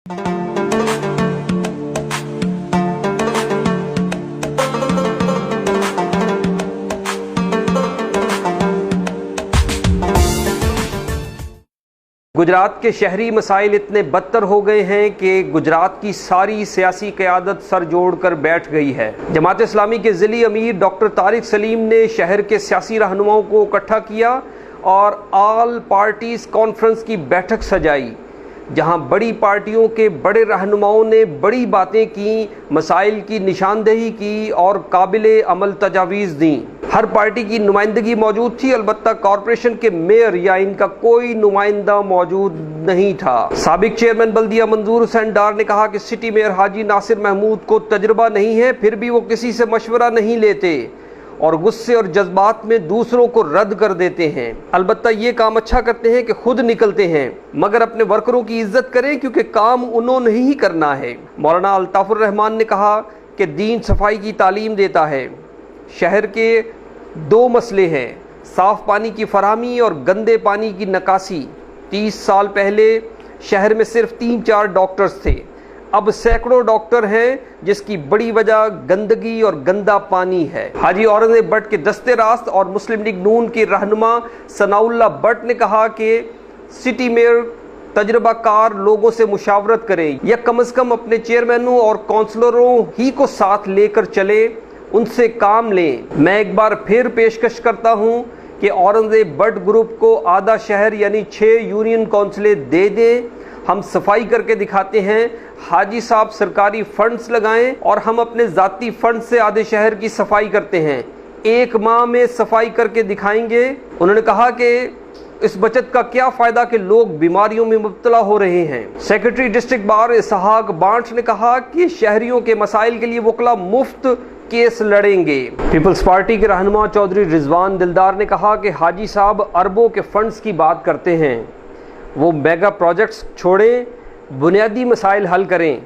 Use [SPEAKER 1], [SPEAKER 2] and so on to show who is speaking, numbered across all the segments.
[SPEAKER 1] गुजरात के शहरी मसाइल इतने बदतर हो गए हैं कि गुजरात की सारी सियासी क़यादत सर जोड़कर बैठ गई है। जमात इस्लामी के ज़िली अमीर डॉक्टर तारिक सलीम ने शहर के सियासी रहनुमाओं को इकट्ठा किया और ऑल पार्टीज़ कॉन्फ्रेंस की बैठक सजाई, जहां बड़ी पार्टियों के बड़े रहनुमाओं ने बड़ी बातें की, मसाइल की निशानदेही की और काबिल अमल तजावीज़ दी। हर पार्टी की नुमाइंदगी मौजूद थी, अलबत्ता कॉरपोरेशन के मेयर या इनका कोई नुमाइंदा मौजूद नहीं था। साबिक चेयरमैन बल्दिया मंजूर हुसैन डार ने कहा कि सिटी मेयर हाजी नासिर महमूद को तजुर्बा नहीं है, फिर भी वो किसी से मशवरा नहीं लेते और गुस्से और जज्बात में दूसरों को रद्द कर देते हैं। अलबत्ता ये काम अच्छा करते हैं कि खुद निकलते हैं, मगर अपने वर्करों की इज्जत करें क्योंकि काम उन्होंने ही करना है। मौलाना अल्ताफुर रहमान ने कहा कि दीन सफाई की तालीम देता है। शहर के दो मसले हैं, साफ पानी की फराहमी और गंदे पानी की निकासी। 30 साल पहले शहर में सिर्फ 3-4 डॉक्टर्स थे, अब सैकड़ों डॉक्टर हैं, जिसकी बड़ी वजह गंदगी और गंदा पानी है। हाजी औरंगजेब भट्ट के दस्ते रास्त और मुस्लिम लीग नून के रहनुमा सनाउल्लाह भट्ट ने कहा कि सिटी मेयर तजर्बाकार लोगों से मुशावरत करें या कम से कम अपने चेयरमैनों और काउंसलरों ही को साथ लेकर चले, उनसे काम लें। मैं एक बार फिर पेशकश करता हूं कि औरंगजेब भट्ट ग्रुप को आधा शहर यानी 6 यूनियन काउंसिलें दे दें, हम सफाई करके दिखाते हैं। हाजी साहब सरकारी फंड्स लगाएं और हम अपने ज़ाती फंड से आधे शहर की सफाई करते हैं, 1 माह में सफाई करके दिखाएंगे। उन्होंने कहा कि इस बचत का क्या फ़ायदा कि लोग बीमारियों में मुब्तला हो रहे हैं। सेक्रेटरी डिस्ट्रिक्ट बार इसहाक बांट ने कहा कि शहरियों के मसाइल के लिए वकला मुफ्त केस लड़ेंगे। पीपल्स पार्टी के रहनुमा चौधरी रिजवान दिलदार ने कहा कि हाजी साहब अरबों के फंड्स की बात करते हैं, वो मेगा प्रोजेक्ट्स छोड़ें, बुनियादी मसाइल हल करें।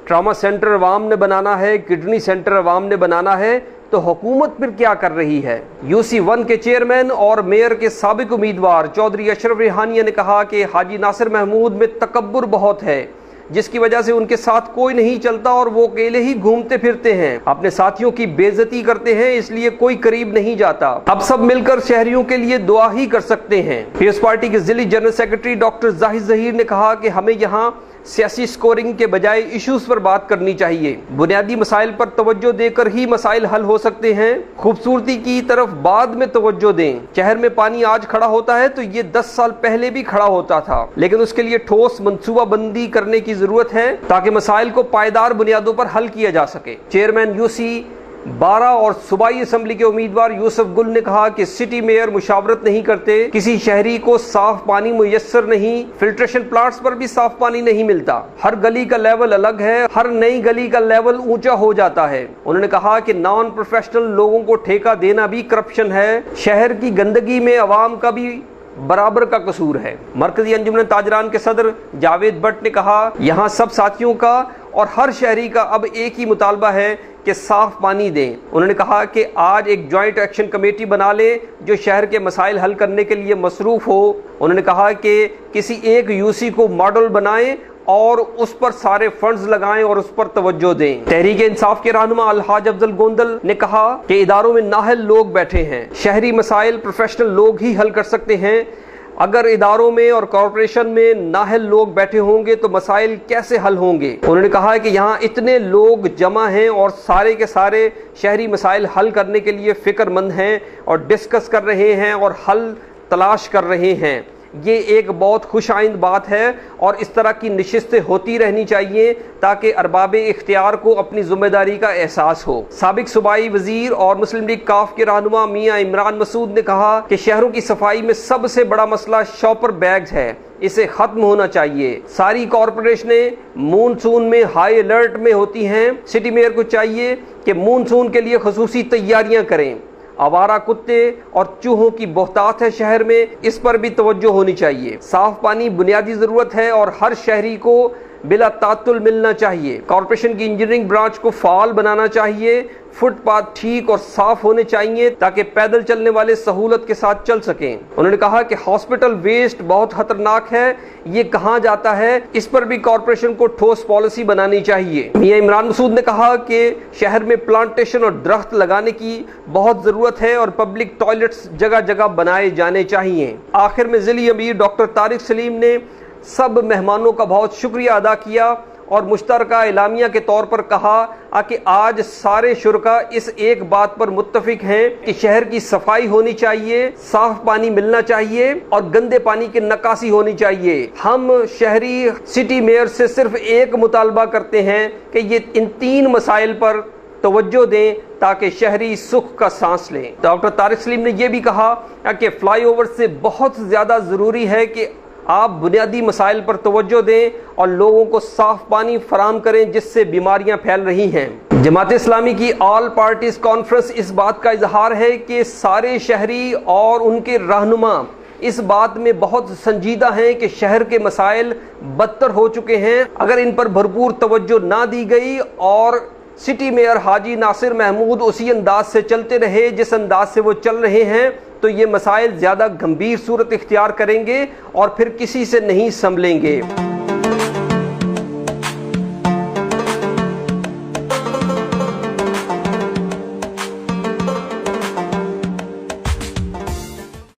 [SPEAKER 1] ट्रामा सेंटर अवाम ने बनाना है, किडनी सेंटर अवाम ने बनाना है, तो हुकूमत फिर क्या कर रही है। UC1 के चेयरमैन और मेयर के साबिक उम्मीदवार चौधरी अशरफ रिहानिया ने कहा कि हाजी नासिर महमूद में तकब्बुर बहुत है, जिसकी वजह से उनके साथ कोई नहीं चलता और वो अकेले ही घूमते फिरते हैं, अपने साथियों की बेइज्जती करते हैं, इसलिए कोई करीब नहीं जाता। अब सब मिलकर शहरियों के लिए दुआ ही कर सकते हैं। पीपल्स पार्टी के जिला general secretary doctor Zahid Zaheer ने कहा कि हमें यहाँ सियासी स्कोरिंग के बजाय इश्यूज पर बात करनी चाहिए। बुनियादी मसाइल पर तवज्जो देकर ही मसाइल हल हो सकते हैं। खूबसूरती की तरफ बाद में तवज्जो दें। शहर में पानी आज खड़ा होता है तो ये 10 साल पहले भी खड़ा होता था, लेकिन उसके लिए ठोस मंसूबा बंदी करने की जरूरत है ताकि मसाइल को पायदार बुनियादों पर हल किया जा सके। चेयरमैन UC12 और सूबाई असम्बली के उम्मीदवार यूसुफ गुल ने कहा कि सिटी मेयर मुशावरत नहीं करते, किसी शहरी को साफ पानी मुयस्सर नहीं, फिल्ट्रेशन प्लांट्स पर भी साफ पानी नहीं मिलता, हर गली का लेवल अलग है, हर नई गली का लेवल ऊंचा हो जाता है। उन्होंने कहा कि नॉन प्रोफेशनल लोगों को ठेका देना भी करप्शन है। शहर की गंदगी में अवाम का भी बराबर का कसूर है। मरकजी अंजुमन ताजरान के सदर जावेद भट्ट ने कहा, यहाँ सब साथियों का और हर शहरी का अब एक ही मुतालबा है कि साफ पानी दें। उन्होंने कहा कि आज एक जॉइंट एक्शन कमेटी बना ले जो शहर के मसाइल हल करने के लिए मसरूफ हो। उन्होंने कहा कि किसी एक UC को मॉडल बनाएं और उस पर सारे फंड्स लगाएं और उस पर तवज्जो दें। तहरीक इंसाफ के रहनुमा अलहाज अफजल गोंदल ने कहा कि इदारों में नाअहल लोग बैठे हैं, शहरी मसाइल प्रोफेशनल लोग ही हल कर सकते हैं। अगर इदारों में और कॉरपोरेशन में नाअहल लोग बैठे होंगे तो मसाइल कैसे हल होंगे। उन्होंने कहा कि यहाँ इतने लोग जमा हैं और सारे के सारे शहरी मसाइल हल करने के लिए फिक्रमंद हैं और डिस्कस कर रहे हैं और हल तलाश कर रहे हैं। ये एक बहुत खुश आइंद बात है और इस तरह की नशिस्तें होती रहनी चाहिए ताकि अरबाब इख्तियार को अपनी जिम्मेदारी का एहसास हो। साबिक सूबाई वजीर और मुस्लिम लीग काफ के रहनुमा मियाँ इमरान मसूद ने कहा कि शहरों की सफाई में सबसे बड़ा मसला शॉपर बैग्स है, इसे खत्म होना चाहिए। सारी कॉरपोरेशनें मूनसून में हाई अलर्ट में होती हैं। सिटी मेयर को चाहिए कि मूनसून के लिए खसूसी तैयारियां करें। आवारा कुत्ते और चूहों की बहुतात है शहर में, इस पर भी तवज्जो होनी चाहिए। साफ पानी बुनियादी ज़रूरत है और हर शहरी को بلا تعطل ملنا چاہیے۔ کارپوریشن کی انجینئرنگ برانچ کو فعال بنانا چاہیے، فٹ پاتھ ٹھیک اور صاف ہونے چاہیے تاکہ پیدل چلنے والے سہولت کے ساتھ چل سکیں۔ انہوں نے کہا کہ ہاسپٹل ویسٹ بہت خطرناک ہے، یہ کہاں جاتا ہے، اس پر بھی کارپوریشن کو ٹھوس پالیسی بنانی چاہیے۔ میاں عمران مسعود نے کہا کہ شہر میں پلانٹیشن اور درخت لگانے کی بہت ضرورت ہے اور پبلک ٹوائلٹس جگہ جگہ بنائے جانے چاہیے۔ آخر میں ضلعی امیر ڈاکٹر طارق سلیم نے سب مہمانوں کا بہت شکریہ ادا کیا اور مشترکہ اعلامیہ کے طور پر کہا کہ آج سارے شرکاء اس ایک بات پر متفق ہیں کہ شہر کی صفائی ہونی چاہیے، صاف پانی ملنا چاہیے اور گندے پانی کی نکاسی ہونی چاہیے۔ ہم شہری سٹی میئر سے صرف ایک مطالبہ کرتے ہیں کہ یہ ان تین مسائل پر توجہ دیں تاکہ شہری سکھ کا سانس لیں۔ ڈاکٹر طارق سلیم نے یہ بھی کہا کہ فلائی اوور سے بہت زیادہ ضروری ہے کہ آپ بنیادی مسائل پر توجہ دیں اور لوگوں کو صاف پانی فراہم کریں جس سے بیماریاں پھیل رہی ہیں۔ جماعت اسلامی کی آل پارٹیز کانفرنس اس بات کا اظہار ہے کہ سارے شہری اور ان کے رہنما اس بات میں بہت سنجیدہ ہیں کہ شہر کے مسائل بدتر ہو چکے ہیں۔ اگر ان پر بھرپور توجہ نہ دی گئی اور سٹی میئر حاجی ناصر محمود اسی انداز سے چلتے رہے جس انداز سے وہ چل رہے ہیں تو یہ مسائل زیادہ گمبھیر صورت اختیار کریں گے اور پھر کسی سے نہیں سنبھلیں گے۔